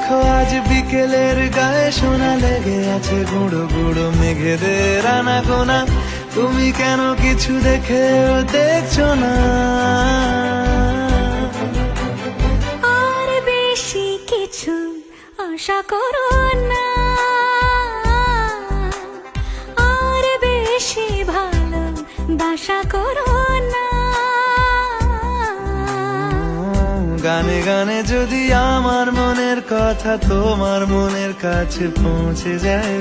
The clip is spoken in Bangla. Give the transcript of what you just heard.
দেখো আজ বিকেলের গায়ে সোনা লেগে আছে গুঁড়ো গুঁড়ো মেঘেদের আনাগোনা। তুমি কেন কিছু দেখেও দেখছো না? আর বেশি কিছু আশা করো না, আর বেশি ভালো বাসা করো না। গানে গানে যদি আমার মনের কথা তোমার মনের কাছে পৌঁছে যায়,